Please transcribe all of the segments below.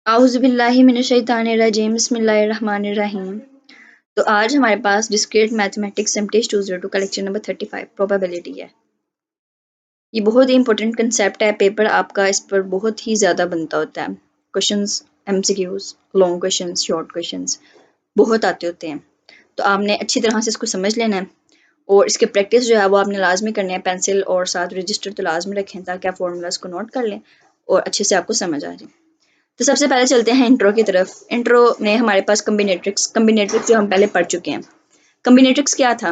आउज़ुबिल्लाहि मिनश्शैतानिर्रजीम बिस्मिल्लाहिर्रहमानिर्रहीम। तो आज हमारे पास डिस्क्रीट मैथमेटिक्स एमटीएस 202 का लेक्चर नंबर 35 प्रोबेबिलिटी है। ये बहुत ही इंपॉर्टेंट कंसेप्ट है, पेपर आपका इस पर बहुत ही ज़्यादा बनता होता है। Questions, MCQs, long questions, short questions बहुत आते होते हैं। तो आपने अच्छी तरह से इसको समझ लेना है और इसके प्रैक्टिस जो है वो आपने लाजमी करनी है। पेंसिल और साथ रजिस्टर तो लाजमी रखें ताकि आप फॉर्मूलाज को नोट कर लें और अच्छे से आपको समझ आ जाए। तो सबसे पहले चलते हैं इंट्रो की तरफ। इंट्रो में हमारे पास कम्बिनेट्रिक्स जो हम पहले पढ़ चुके हैं। कम्बिनेट्रिक्स क्या था?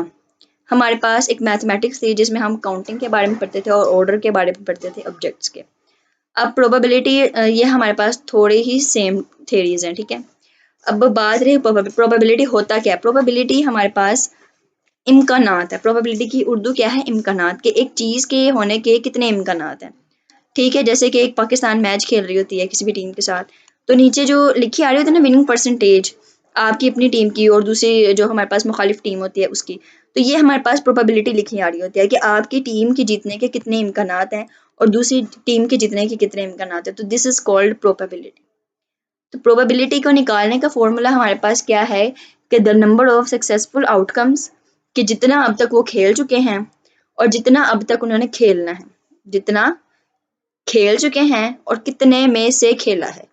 हमारे पास एक मैथमेटिक्स थी जिसमें हम काउंटिंग के बारे में पढ़ते थे और ऑर्डर के बारे में पढ़ते थे ऑब्जेक्ट्स के। अब प्रोबेबिलिटी, ये हमारे पास थोड़े ही सेम थेरीज हैं, ठीक है। अब बात रही प्रोबेबिलिटी होता क्या है। प्रोबेबिलिटी हमारे पास इम्कानात है। प्रोबेबिलिटी की उर्दू क्या है? इम्कानात के। एक चीज़ के होने के कितने इम्कानात हैं, ठीक है। जैसे कि एक पाकिस्तान मैच खेल रही होती है किसी भी टीम के साथ, तो नीचे जो लिखी आ रही होती है ना विनिंग परसेंटेज आपकी अपनी टीम की और दूसरी जो हमारे पास मुखालिफ टीम होती है उसकी, तो ये हमारे पास प्रोबेबिलिटी लिखी आ रही होती है कि आपकी टीम की जीतने के कितने इम्कानात हैं और दूसरी टीम के जीतने के कितने इम्कानात हैं। तो दिस इज कॉल्ड प्रोबेबिलिटी। तो प्रोबेबिलिटी को निकालने का फॉर्मूला हमारे पास क्या है कि the number of successful outcomes, कि जितना अब तक वो खेल चुके हैं और जितना अब तक उन्होंने खेलना है, जितना खेल चुके हैं और कितने में से खेला है,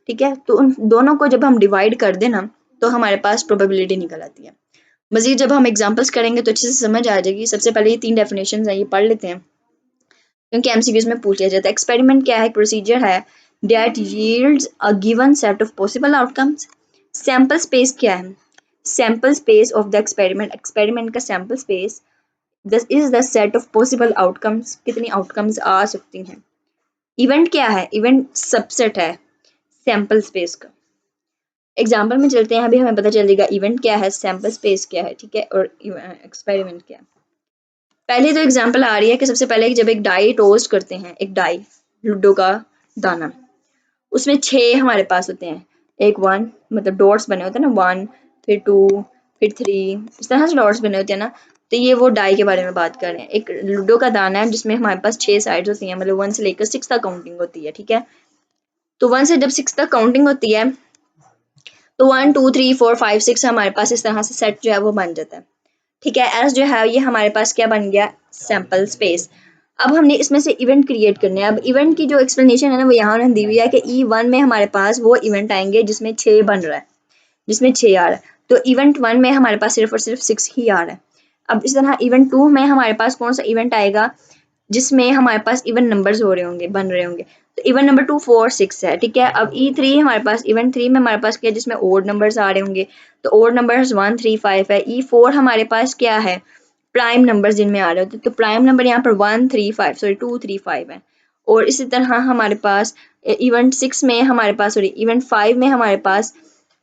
ठीक है। तो उन दोनों को जब हम डिवाइड कर देना तो हमारे पास प्रोबेबिलिटी निकल आती है। मजीद जब हम एग्जांपल्स करेंगे तो अच्छे से समझ आ जाएगी। सबसे पहले ये 3 डेफिनेशंस हैं, ये पढ़ लेते हैं क्योंकि एमसीक्यूज में पूछ लिया जाता है। एक्सपेरिमेंट क्या है? प्रोसीजर है that yields a given set of possible outcomes. Sample space क्या है? Sample space of the experiment, experiment का sample space this is the set of possible outcomes, कितनी आउटकम्स आ सकती हैं। इवेंट क्या है? इवेंट सबसेट है सैंपल स्पेस का। एग्जाम्पल में चलते हैं, अभी हमें पता चलेगा इवेंट क्या है, सैंपल स्पेस क्या है, ठीक है, और एक्सपेरिमेंट क्या है। पहले तो एग्जाम्पल आ रही है कि सबसे पहले जब एक डाई टोस्ट करते हैं, एक डाई लूडो का दाना, उसमें 6 हमारे पास होते हैं। एक 1 मतलब डॉट्स बने होते हैं ना, 1 फिर 2 फिर 3, इस तरह से डॉट्स बने होते हैं ना। तो ये वो डाई के बारे में बात कर रहे हैं। एक लूडो का दाना है जिसमें हमारे पास 6 साइड्स होती हैं, मतलब 1 से लेकर 6 तक काउंटिंग होती है, ठीक है। तो 1 से जब 6 तक काउंटिंग होती है तो 1 2 3 4 5 6 हमारे पास इस तरह से सेट जो है वो बन जाता है, ठीक है। एस जो है ये हमारे पास क्या बन गया? Sample space. अब हमने इसमें से इवेंट क्रिएट करने हैं। अब इवेंट की जो एक्सप्लेनेशन है ना वो यहाँ दी हुई है कि E1 में हमारे पास वो इवेंट आएंगे जिसमें 6 बन रहा है, जिसमें 6 आ रहा है। तो इवेंट 1 में हमारे पास सिर्फ और सिर्फ 6 ही आ रहा है। अब इस तरह इवेंट 2 में हमारे पास कौन सा इवेंट आएगा जिसमें हमारे पास इवन नंबर्स हो रहे होंगे, बन रहे होंगे। तो इवन नंबर 2 4 6 है, ठीक है। अब E3 हमारे पास, इवेंट 3 में हमारे पास क्या है जिसमें ओड नंबर्स आ रहे होंगे, तो ओड नंबर्स 1 3 5 है। E4 हमारे पास क्या है? प्राइम नंबर्स जिनमें आ रहे होते हैं, तो प्राइम नंबर यहाँ पर 1 3 5 सॉरी 2 3 5 है। और इसी तरह हमारे पास इवेंट 6 में हमारे पास, सॉरी इवेंट 5 में हमारे पास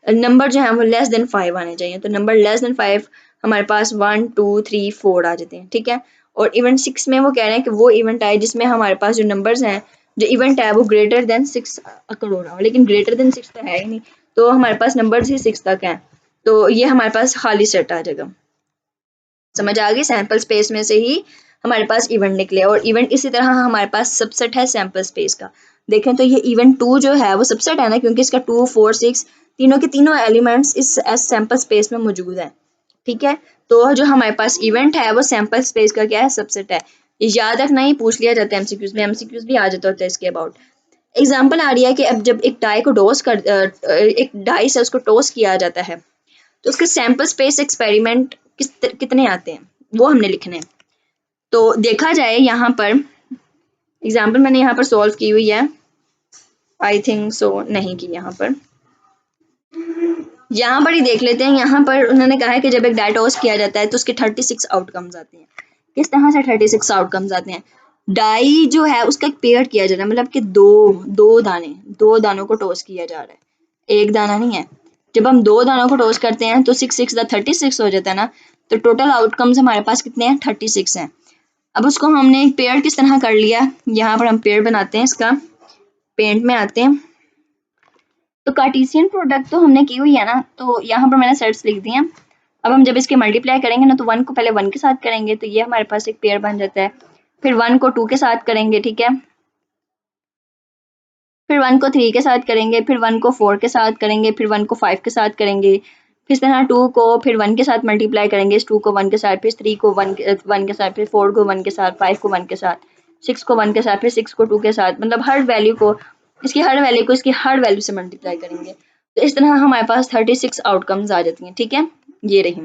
नंबर जो है वो लेस देन 5 आने चाहिए। तो नंबर लेस देन 5 हमारे पास 1 2 3 4 आ जाते हैं, ठीक है। और इवेंट 6 में वो कह रहे हैं कि वो इवेंट आए जिसमें हमारे पास जो नंबर्स हैं, जो इवेंट है वो ग्रेटर देन 6 अकर हो रहा हो, लेकिन ग्रेटर देन 6 तो है ही नहीं, तो हमारे पास नंबर्स ही 6 तक हैं। तो ये हमारे पास खाली सेट आ जाएगा। समझ आ गई? सैंपल स्पेस में से ही हमारे पास इवेंट निकले और इवेंट इसी तरह हमारे पास सबसेट है सैंपल स्पेस का। देखें तो ये इवेंट 2 जो है वो सबसेट है ना, क्योंकि इसका 2 4 6 तीनों के तीनों एलिमेंट्स इस सैंपल स्पेस में मौजूद हैं, ठीक है। तो जो हमारे पास इवेंट है वो सैंपल स्पेस का क्या है? सबसेट है। ये याद रखना ही पूछ लिया जाता है एमसीक्यूज में, एमसीक्यूज भी आ जाता होता है इसके अबाउट। एग्जाम्पल आ रही है कि अब जब एक डाई को एक डाई से उसको टॉस किया जाता है तो उसके सैंपल स्पेस एक्सपेरिमेंट कितने आते हैं वो हमने लिखने हैं। तो देखा जाए यहाँ पर एग्जाम्पल मैंने यहाँ पर सॉल्व की हुई है, आई थिंक सो नहीं की यहाँ पर। यहाँ पर ही देख लेते हैं। यहाँ पर उन्होंने कहा है कि जब एक डाई टॉस किया जाता है तो उसके 36 आउटकम्स आते हैं। किस तरह से 36 आउटकम्स आते हैं? डाई जो है उसका एक पेयर किया जा रहा है, मतलब कि दो दानों को टॉस किया जा रहा है, एक दाना नहीं है। जब हम 2 दानों को टॉस करते हैं तो 6 6 36 हो जाता है ना। तो टोटल आउटकम्स हमारे पास कितने हैं? 36 हैं। अब उसको हमने एक पेयर किस तरह कर लिया, यहाँ पर हम पेयर बनाते हैं इसका, पेंट में आते हैं। तो कार्टेशियन प्रोडक्ट तो हमने की हुई है ना, तो यहाँ पर मैंने सेट्स लिख दिए हैं। अब हम जब इसके मल्टीप्लाई करेंगे ना तो 1 को पहले 1 के साथ करेंगे तो ये हमारे पास एक पेयर बन जाता है। फिर 1 को 2 के साथ करेंगे, ठीक है। फिर 1 को 3 के साथ करेंगे, फिर 1 को 4 के साथ करेंगे, फिर 1 को 5 के साथ करेंगे, फिर इस तरह 2 को फिर 1 के साथ मल्टीप्लाई करेंगे, इस 2 को 1 के साथ, फिर 3 को 1 के साथ, फिर 4 को 1 के साथ, 5 को 1 के साथ, 6 को 1 के साथ, फिर 6 को 2 के साथ, मतलब हर वैल्यू को इसकी हर वैल्यू से मल्टीप्लाई करेंगे। तो इस तरह हमारे पास 36 आउटकम्स आ जाती हैं। ठीक है, ये रही।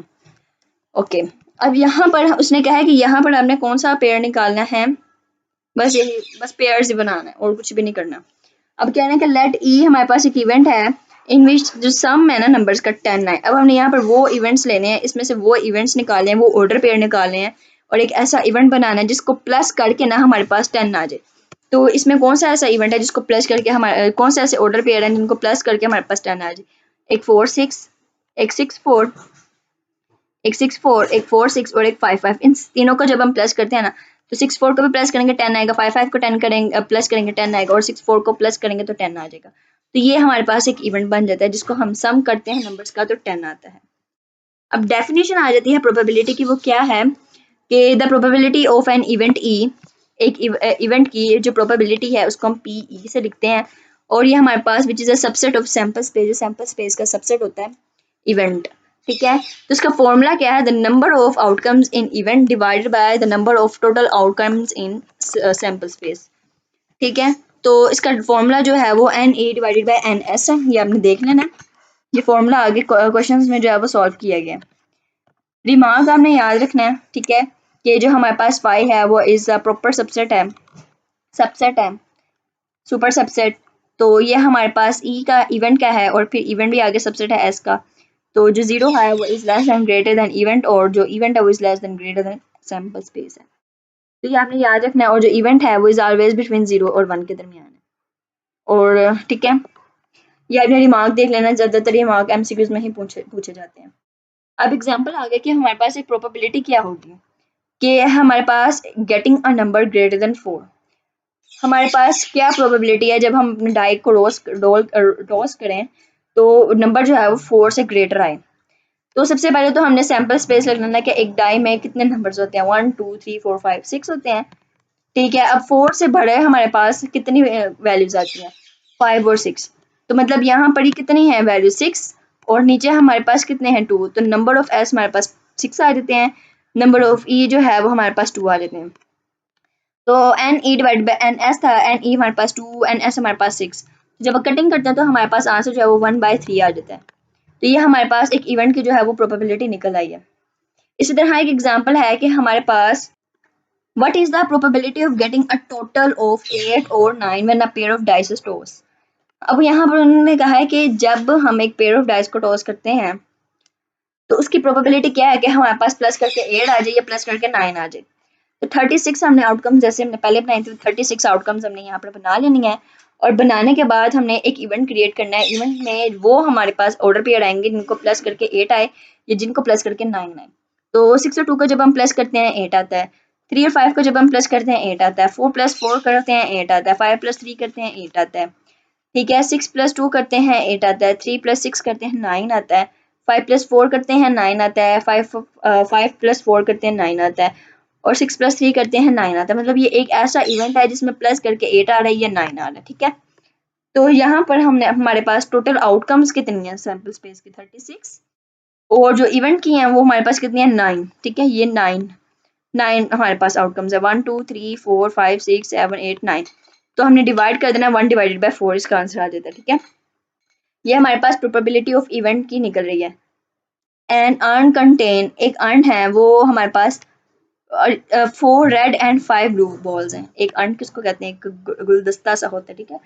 ओके, अब यहाँ पर उसने कहा है कि यहाँ पर आपने कौन सा पेयर निकालना है, बस यही, बस पेयर्स ही बनाना है और कुछ भी नहीं करना। अब कहना है कि लेट ई हमारे पास एक इवेंट है इन विच जो सम है ना नंबर्स का 10 है। अब हमने यहाँ पर वो इवेंट्स लेने हैं, इसमें से वो इवेंट्स निकाले हैं, वो ऑर्डर पेयर निकालने हैं और एक ऐसा इवेंट बनाना है जिसको प्लस करके ना हमारे पास 10 आ जाए। तो इसमें कौन सा ऐसा इवेंट है जिसको प्लस करके हमारे, कौन से ऐसे ऑर्डर पेयर हैं जिनको प्लस करके हमारे पास 10 आ जाए? एक 4 6, एक 6 4, एक 6 4, एक 4 6 और एक 5 5। इन तीनों को जब हम प्लस करते हैं ना, तो 6 4 को भी प्लस करेंगे 10 आएगा, 5 5 को 10 करेंगे प्लस करेंगे 10 आएगा, और 6 4 को प्लस करेंगे तो 10 आ जाएगा। तो ये हमारे पास एक इवेंट बन जाता है जिसको हम सम करते हैं नंबर्स का तो 10 आता है। अब डेफिनेशन आ जाती है प्रोबेबिलिटी की, वो क्या है कि the probability of an event E, एक इवेंट की जो प्रोबेबिलिटी है उसको हम पी ई से लिखते हैं, और ये हमारे पास which is a subset of sample space, जो सैम्पल स्पेस का सबसेट होता है इवेंट। ठीक है, तो इसका फॉर्मूला क्या है? The number of outcomes in event divided by the number of total outcomes in sample space. ठीक है, तो इसका फॉर्मूला जो है वो N A divided by N S है, ये आपने देख लेना। ये फॉर्मूला आगे क्वेश्चंस में जो है वो सॉल्व किया गया। रिमार्क आपने याद रखना है। ठीक है, कि जो हमारे पास फाई है वो इज अ प्रॉपर सबसेट है, सुपर सबसेट। तो ये हमारे पास ई का इवेंट का है और फिर इवेंट भी आगे सबसेट है एस का। तो जो जीरो है वो is less than greater than event, और जो इवेंट है वो is less than greater than sample space है। तो ये आपने याद रखना है, और जो इवेंट है वो इज ऑलवेज बिटवीन 0 और 1 के दरमियान है। और ठीक है, ये आपने रिमार्क देख लेना, ज़्यादातर रिमार्क एमसीक्यूज में ही पूछे जाते हैं। अब एग्जांपल आ गया कि हमारे पास एक प्रोबेबिलिटी क्या होगी कि हमारे पास getting a number greater than 4। हमारे पास क्या प्रोबेबिलिटी है जब हम अपने डाई को टॉस करें तो नंबर जो है वो 4 से ग्रेटर आए। तो सबसे पहले तो हमने सैम्पल स्पेस लगना है कि एक डाई में कितने नंबर्स होते हैं, 1 2 3 4 5 6 होते हैं। ठीक है, अब 4 से बड़े हमारे पास कितनी वैल्यूज आती हैं, 5 और 6। तो मतलब यहाँ पर ही कितनी है वैल्यू 6, और नीचे हमारे पास कितने हैं 2, तो नंबर ऑफ एस हमारे पास 6 आ जाते हैं, नंबर ऑफ ई जो है वो हमारे पास 2 आ जाते हैं। तो N E divide by N S था, एन ई हमारे पास 2, एन एस हमारे पास 6। जब कटिंग करते हैं तो हमारे पास आंसर जो है वो 1/3 आ जाता है। तो ये हमारे पास एक इवेंट की जो है वो प्रोबेबिलिटी निकल आई है। इसी तरह एक एग्जांपल है कि हमारे पास what is the probability of getting a total of 8 और 9 when a pair of dice is toss. अब यहाँ पर उन्होंने कहा है कि जब हम एक पेयर ऑफ डाइस को टॉस करते हैं तो उसकी प्रोबेबिलिटी क्या है कि हमारे पास प्लस करके 8 आ जाए या प्लस करके 9 आ जाए। तो 36 हमने आउटकम जैसे हमने पहले बनाई थी, 36 आउटकम्स हमने यहाँ पर बना लेनी है, और बनाने के बाद हमने एक इवेंट क्रिएट करना है। इवेंट में वो हमारे पास ऑर्डर पेयर आएंगे जिनको प्लस करके 8 आए या जिनको प्लस करके 9 आए। तो 6 और 2 को जब हम प्लस करते हैं 8 आता है, 3 और 5 को जब हम प्लस करते हैं 8 आता है, 4 + 4 करते हैं 8 आता है, 5 + 3 करते हैं 8 आता है। ठीक है, 6 + 2 करते हैं 8 आता है, 3 + 6 करते हैं 9 आता है, 5 + 4 करते हैं 9 आता है, 5 + 4 करते हैं 9 आता है, और 6 + 3 करते हैं 9 आता है। मतलब ये एक ऐसा इवेंट है जिसमें प्लस करके 8 आ रहा है या 9 आ रहा है। ठीक है, तो यहाँ पर हमने हमारे पास टोटल आउटकम्स कितनी है सैम्पल स्पेस की 36, और जो इवेंट की हैं वो हमारे पास कितनी है 9। ठीक है, ये 9 हमारे पास आउटकम्स है, 1 2 3 4 5 6 7 8 9। तो हमने डिवाइड कर देना, 1 / 4 इसका आंसर आ जाता है। ठीक है, ये हमारे पास प्रोबेबिलिटी ऑफ इवेंट की निकल रही है। एंड अर्न कंटेन, एक अर्न है वो हमारे पास 4 रेड एंड 5 ब्लू बॉल्स हैं। एक अर्न किसको कहते हैं, एक गुलदस्ता सा होता है। ठीक है,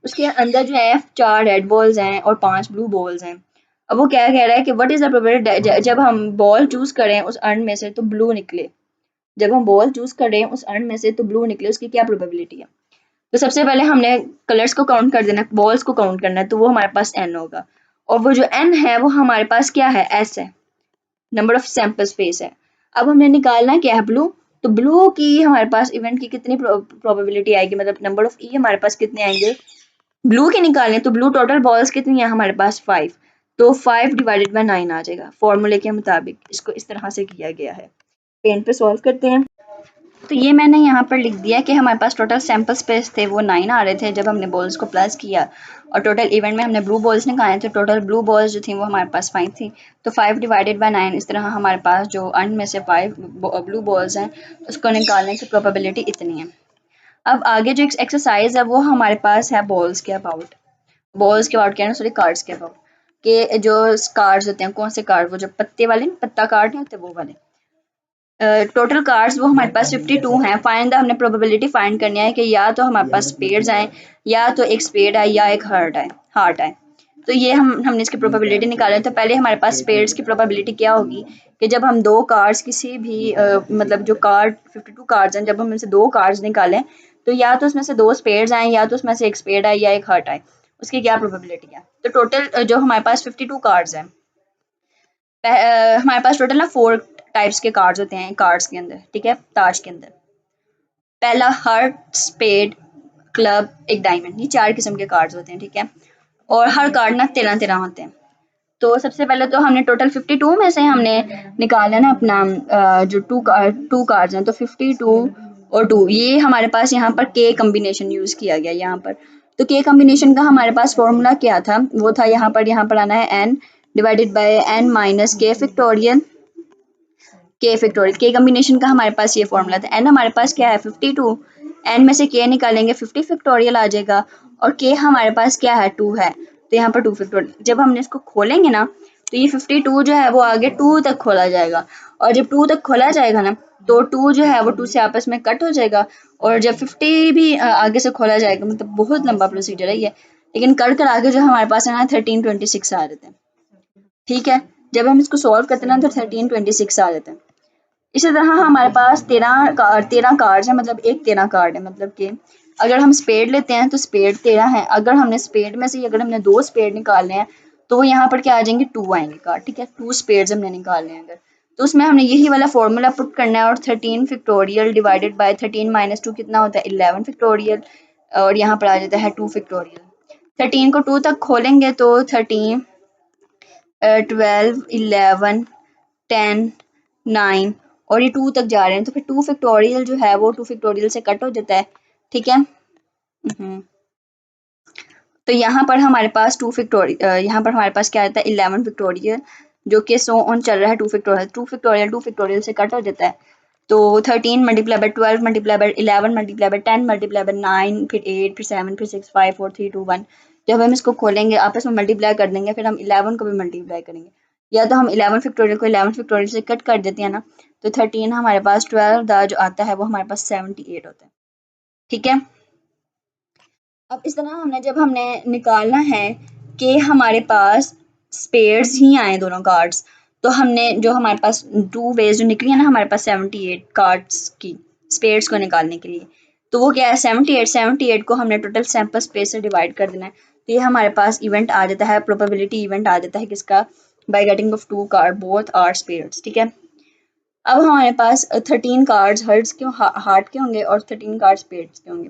उसके अंदर जो है 4 रेड बॉल्स हैं और 5 ब्लू बॉल्स हैं। अब वो क्या कह रहा है कि व्हाट इज द प्रोबेबिलिटी, जब हम बॉल चूज करें उस अर्न में से तो ब्लू निकले, जब हम बॉल चूज करें उस अर्न में से तो ब्लू निकले, उसकी क्या प्रोबेबिलिटी है। तो सबसे पहले हमने कलर्स को काउंट कर देना, बॉल्स को काउंट करना है, तो वो हमारे पास n होगा, और वो जो n है वो हमारे पास क्या है, s है, नंबर ऑफ सैंपल स्पेस है। अब हमने निकालना क्या है ब्लू, तो ब्लू की हमारे पास इवेंट की कितनी प्रोबेबिलिटी आएगी, मतलब नंबर ऑफ ई हमारे पास कितने आएंगे ब्लू के निकालने, तो ब्लू टोटल बॉल्स कितनी है हमारे पास 5, तो 5 / 9 आ जाएगा। फॉर्मूले के मुताबिक इसको इस तरह से किया गया है। पेन पे सॉल्व करते हैं। तो ये मैंने यहाँ पर लिख दिया कि हमारे पास टोटल सैम्पल स्पेस थे वो 9 आ रहे थे जब हमने बॉल्स को प्लस किया, और टोटल इवेंट में हमने ब्लू बॉल्स निकाले तो टोटल ब्लू बॉल्स जो थी वो हमारे पास 5 थी। तो 5 डिवाइडेड बाय 9, इस तरह हमारे पास जो अंड में से 5 ब्लू बॉल्स हैं उसको निकालने की प्रोबेबिलिटी इतनी है। अब आगे जो एक्सरसाइज है वो हमारे पास है बॉल्स के अबाउट, बॉल्स के अबाउट क्या है, सॉरी कार्ड्स के अबाउट, कि जो कार्ड्स होते हैं, कौन से कार्ड, वो जो पत्ते वाले, पत्ता कार्ड नहीं होते वो वाले। टोटल कार्ड्स वो हमारे पास 52 हैं। फाइंड द, हमने प्रोबेबिलिटी फाइंड करनी है कि या तो हमारे पास स्पेड्स आए, या तो एक स्पेड आए, या एक हार्ट आए। तो ये हमने इसकी प्रोबेबिलिटी निकाले। तो पहले हमारे पास स्पेड्स की प्रोबेबिलिटी क्या होगी कि जब हम दो कार्ड्स किसी भी मतलब जो कार्ड 52 कार्ड्स हैं, जब हम इनसे दो कार्ड्स निकालें तो या तो उसमें से दो स्पेड्स आए, या तो उसमें से एक स्पेड आए, या एक हार्ट आए। उसकी क्या प्रोबेबिलिटी है? तो टोटल जो हमारे पास 52 कार्ड्स हैं, हमारे पास टोटल ना 4 टाइप्स के कार्ड्स होते हैं कार्ड्स के अंदर, ठीक है, ताश के अंदर। पहला हार्ट, स्पेड, क्लब, एक डायमंड, ये 4 किस्म के कार्ड्स होते हैं, ठीक है। और हर कार्ड ना 13 होते हैं। तो सबसे पहले तो हमने टोटल 52 में से हमने निकाला ना अपना जो टू कार्ड्स हैं, तो 52 और 2, ये हमारे पास यहाँ पर के कम्बिनेशन यूज़ किया गया यहाँ पर। तो के कम्बिनेशन का हमारे पास फॉर्मूला क्या था, वो था यहाँ पर आना है n divided by n minus के फैक्टोरियल, के कम्बिनेशन का हमारे पास ये फॉर्मूला था। एन हमारे पास क्या है 52, एन में से के निकालेंगे 50 फैक्टोरियल आ जाएगा, और के हमारे पास क्या है 2 है, तो यहाँ पर 2 फैक्टोरियल। जब हमने इसको खोलेंगे ना तो ये 52 जो है वो आगे 2 तक खोला जाएगा, और जब 2 तक खोला जाएगा ना तो 2 जो है वो 2 से आपस में कट हो जाएगा, और जब 50 भी आगे से खोला जाएगा, मतलब बहुत लंबा प्रोसीजर है ये, लेकिन कर आगे जो हमारे पास है ना 1326 आ जाते हैं, ठीक है। जब हम इसको सॉल्व करते हैं ना तो 1326 आ जाते हैं। इसी तरह हमारे पास 13 कार्ड है, मतलब एक 13 कार्ड है, मतलब कि अगर हम स्पेड लेते हैं तो स्पेड 13 है। अगर हमने स्पेड में से अगर हमने 2 स्पेड निकालने हैं तो वो यहाँ पर क्या आ जाएंगे 2 आएंगे कार्ड, ठीक है। 2 स्पेड्स हमने निकालने हैं अगर, तो उसमें हमने यही वाला फॉर्मूला पुट करना है, और 13 फैक्टोरियल डिवाइडेड बाय 13 माइनस 2 कितना होता है 11 फैक्टोरियल, और यहाँ पर आ जाता है 2 फैक्टोरियल। 13 को 2 तक खोलेंगे तो 13 12 11 10 9, और ये 2 तक जा रहे हैं, तो फिर 2 फैक्टोरियल जो है वो 2 फैक्टोरियल से कट हो जाता है, ठीक है। तो यहाँ पर हमारे पास 2 फैक्टोरियल, यहाँ पर हमारे पास क्या आता है 11 फैक्टोरियल, जो कि सो ऑन चल रहा है 2 फैक्टोरियल, 2 फैक्टोरियल से कट हो जाता है। तो 13 multiply by 12 multiply by 11 multiply by 10 multiply by 9, फिर 8, फिर 7, फिर 6, 5, 4, 3, 2, 1। जब हम इसको खोलेंगे आपस में मल्टीप्लाई कर देंगे, फिर हम 11 को भी मल्टीप्लाई करेंगे, या तो हम 11 फैक्टोरियल को 11 फैक्टोरियल से कट कर देते हैं ना, तो 13 हमारे पास 12 दा जो आता है वो हमारे पास 78 होता है, ठीक है। अब इस तरह हमने निकालना है कि हमारे पास स्पेड्स ही आए दोनों कार्ड्स, तो हमने जो हमारे पास 2 वेज जो निकली है ना हमारे पास 78 कार्ड्स की स्पेड्स को निकालने के लिए, तो वो क्या है 78 को हमने टोटल सैंपल स्पेस से डिवाइड कर देना है। तो ये हमारे पास इवेंट आ जाता है, प्रोबेबिलिटी इवेंट आ जाता है किसका, by getting of 2 card both are spades, ठीक है। अब हमारे पास 13 कार्ड्स हार्ट के होंगे और 13 कार्ड स्पेड्स के होंगे,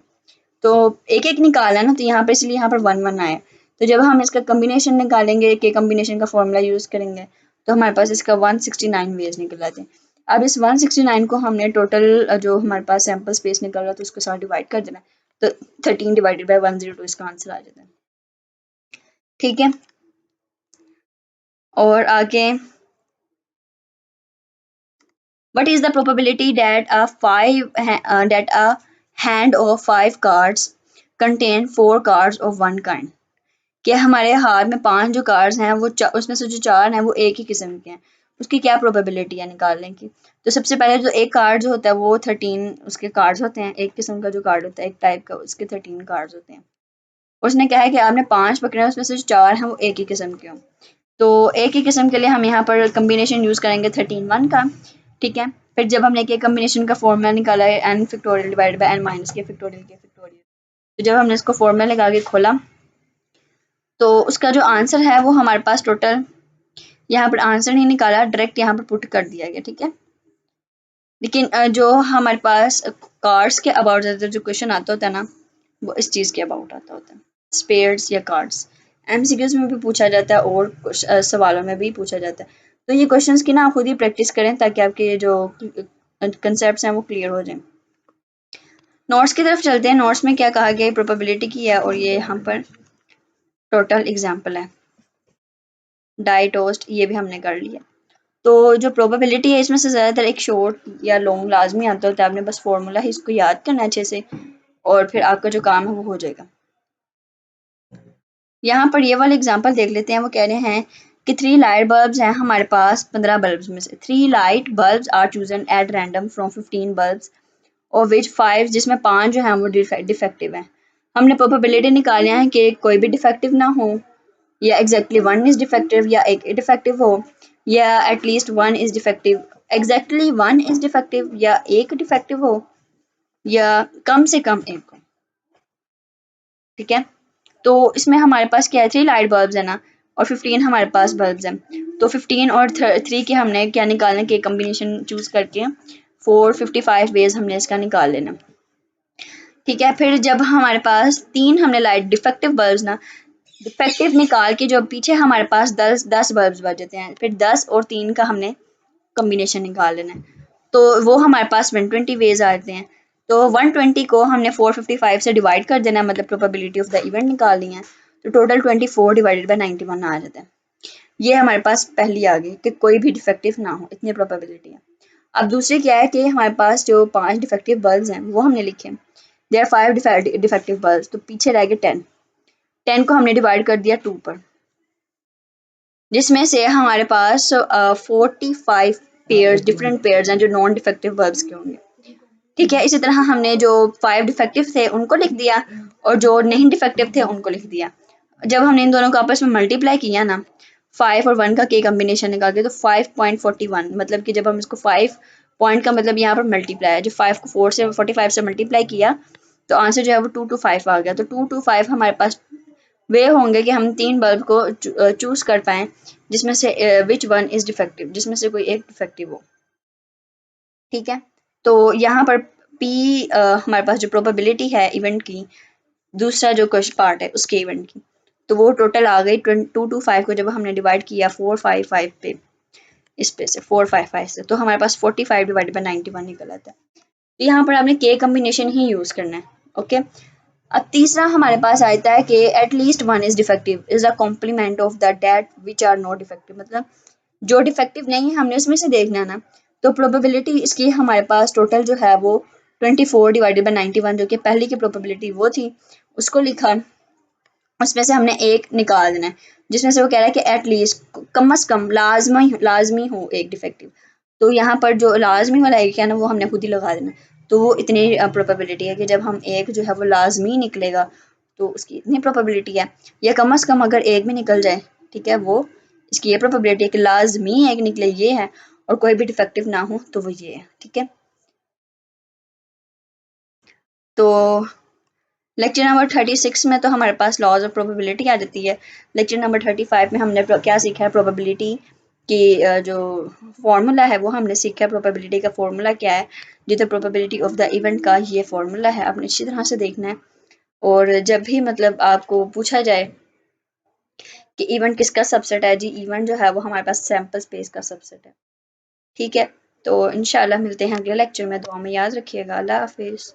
तो एक एक निकाला ना, तो यहाँ पर इसलिए यहाँ पर 1 1 आया। तो जब हम इसका कम्बिनेशन निकालेंगे, के कम्बिनेशन का फॉर्मूला यूज़ करेंगे, तो हमारे पास इसका 169 वेज निकल आते हैं। अब इस 169 को हमने टोटल जो हमारे पास सैम्पल स्पेस निकल रहा है तो उसके साथ डिवाइड कर देना है, तो 13 डिवाइडेड बाय 102 इसका आंसर आ जाता है, ठीक है। और आगे, what is the probability that a hand of 5 cards contain 4 cards of one kind, कि हमारे हाथ में 5 जो कार्ड्स हैं वो उसमें से जो 4 हैं वो एक ही किस्म के हैं, उसकी क्या प्रोबेबिलिटी है निकालने की। तो सबसे पहले जो एक कार्ड जो होता है वो 13 उसके कार्ड्स होते हैं, एक किस्म का जो कार्ड होता है एक टाइप का, उसके 13 कार्ड्स होते हैं। उसने कहा है कि आपने 5 पकड़े हैं, उसमें से जो 4 हैं वो एक ही किस्म के हों, तो एक ही किस्म के लिए हम यहाँ पर कम्बिनेशन यूज़ करेंगे 13 1 का, ठीक है। फिर जब हमने के कम्बिनेशन का फॉर्मूला निकाला है n factorial divided by n minus के फैक्टोरियल, तो जब हमने इसको फॉर्मूला लगा के खोला तो उसका जो आंसर है वो हमारे पास टोटल, यहाँ पर आंसर नहीं निकाला, डायरेक्ट यहाँ पर पुट कर दिया गया, ठीक है। लेकिन जो हमारे पास कार्ड्स के अबाउट ज़्यादातर जो क्वेश्चन आता होता है ना वो इस चीज़ के अबाउट आता होता है, स्पेयर्स या कार्ड्स। एमसीक्यूज में भी पूछा जाता है और कुछ सवालों में भी पूछा जाता है। तो ये क्वेश्चंस की ना आप खुद ही प्रैक्टिस करें ताकि आपके जो कंसेप्ट हैं वो क्लियर हो जाएं। नोट्स की तरफ चलते हैं। नोट्स में क्या कहा गया है, प्रोबेबिलिटी की है और ये यहाँ पर टोटल एग्जाम्पल है। डाई टोस्ट ये भी हमने कर लिया। तो जो प्रोबेबिलिटी है इसमें से ज़्यादातर एक शॉर्ट या लॉन्ग लाजमी आता होता है, आपने बस फॉर्मूला ही इसको याद करना है अच्छे से और फिर आपका जो काम है वो हो जाएगा। यहाँ पर ये वाला एग्जांपल देख लेते हैं। वो कह रहे हैं कि 3 लाइट बल्ब्स हैं हमारे पास 15 बल्ब्स में से। 3 light bulbs are chosen at random from 15 bulbs और विच 5 जिसमें 5 जो हैं वो डिफेक्टिव हैं। हमने प्रोबेबिलिटी निकालना है कि कोई भी डिफेक्टिव ना हो, या एग्जैक्टली वन इज डिफेक्टिव, या एक डिफेक्टिव हो, या at least one is defective, exactly one is defective, या एक डिफेक्टिव हो, या कम से कम एक हो। ठीक है, तो इसमें हमारे पास क्या है, 3 लाइट बल्ब्स है ना और 15 हमारे पास बल्ब्स हैं। तो 15 और 3 के हमने क्या निकालना है कि कम्बिनेशन चूज करके 455 वेज हमने इसका निकाल लेना। ठीक है, फिर जब हमारे पास 3 हमने लाइट डिफेक्टिव बल्ब्स ना, डिफेक्टिव निकाल के जो पीछे हमारे पास 10 बल्ब्स बचते हैं, फिर 10 और 3 का हमने कम्बिनेशन निकाल लेना है। तो वो हमारे पास 120 वेज आते हैं। तो 120 को हमने 455 से डिवाइड कर देना है, मतलब प्रोबेबिलिटी ऑफ द इवेंट निकालनी है। तो टोटल 24 डिवाइडेड बाय 91 आ जाता है। ये हमारे पास पहली आ गई कि कोई भी डिफेक्टिव ना हो, इतनी प्रोबेबिलिटी है। अब दूसरी क्या है कि हमारे पास जो 5 डिफेक्टिव बल्ब्स हैं वो हमने लिखे। देयर 5 डिफेक्टिव बल्ब्स, तो पीछे रह गए 10। 10 को हमने डिवाइड कर दिया 2 पर, जिसमें से हमारे पास 45 पेयर्स, डिफरेंट पेयर्स हैं जो नॉन डिफेक्टिव बल्ब्स के होंगे। ठीक है, इसी तरह हमने जो 5 डिफेक्टिव थे उनको लिख दिया और जो नहीं डिफेक्टिव थे उनको लिख दिया। जब हमने इन दोनों को आपस में मल्टीप्लाई किया ना, 5 और 1 का के कम्बिनेशन निकाल के, तो 5.41, मतलब कि जब हम इसको 5 पॉइंट का मतलब यहाँ पर मल्टीप्लाई है, जो 5 को 4 से 45 से मल्टीप्लाई किया तो आंसर जो है वो 2 to 5 आ गया। तो 2 to 5 हमारे पास वे होंगे कि हम 3 बल्ब को चूज कर पाएँ जिसमें से विच वन इज डिफेक्टिव, जिसमें से कोई एक डिफेक्टिव हो। ठीक है, तो यहाँ पर P हमारे पास जो प्रोबेबिलिटी है इवेंट की, दूसरा जो क्वेश्चन पार्ट है उसके इवेंट की, तो वो टोटल आ गई 2 to 5 को जब हमने डिवाइड किया 455 पे, इस पे से 455 से, तो हमारे पास 45 डिवाइडेड बाय 91 निकल आता है। तो यहाँ पर आपने के कम्बिनेशन ही यूज करना है। ओके, अब तीसरा हमारे पास आता है कि at least one is defective is a complement of the date which are not defective, मतलब जो डिफेक्टिव नहीं है हमने उसमें से देखना है ना। तो प्रोबेबिलिटी इसकी हमारे पास टोटल जो है वो 24 डिवाइडेड बाय 91, जो कि पहली की प्रोबेबिलिटी वो थी, उसको लिखा। उसमें से हमने एक निकाल देना है, जिसमें से वो कह रहा है कि एटलीस्ट कम अज कम लाजमी हो एक डिफेक्टिव। तो यहाँ पर जो लाजमी वाला एक है ना वो हमने खुद ही लगा देना। तो वो इतनी प्रोबेबिलिटी है कि जब हम एक जो है वो लाजमी निकलेगा तो उसकी इतनी प्रोबेबिलिटी है, या कम अज कम अगर एक भी निकल जाए, ठीक है, वो इसकी ये प्रोबेबिलिटी है कि लाजमी एक निकले ये है, और कोई भी डिफेक्टिव ना हो तो वो ये है। ठीक है, तो लेक्चर नंबर 36 में तो हमारे पास लॉज ऑफ प्रोबेबिलिटी आ जाती है। लेक्चर नंबर 35 में हमने क्या सीखा है, प्रोबेबिलिटी की जो फॉर्मूला है वो हमने सीखा है। प्रोबेबिलिटी का फॉर्मूला क्या है, जितना प्रोबेबिलिटी ऑफ द इवेंट का ये फॉर्मूला है, आपने अच्छी तरह से देखना है। और जब भी मतलब आपको पूछा जाए कि इवेंट किसका सबसेट है, जी इवेंट जो है वो हमारे पास सैम्पल स्पेस का सबसेट है। ठीक है, तो इंशाल्लाह मिलते हैं अगले लेक्चर में। दुआ में याद रखिएगा। अल्लाह हाफिज़।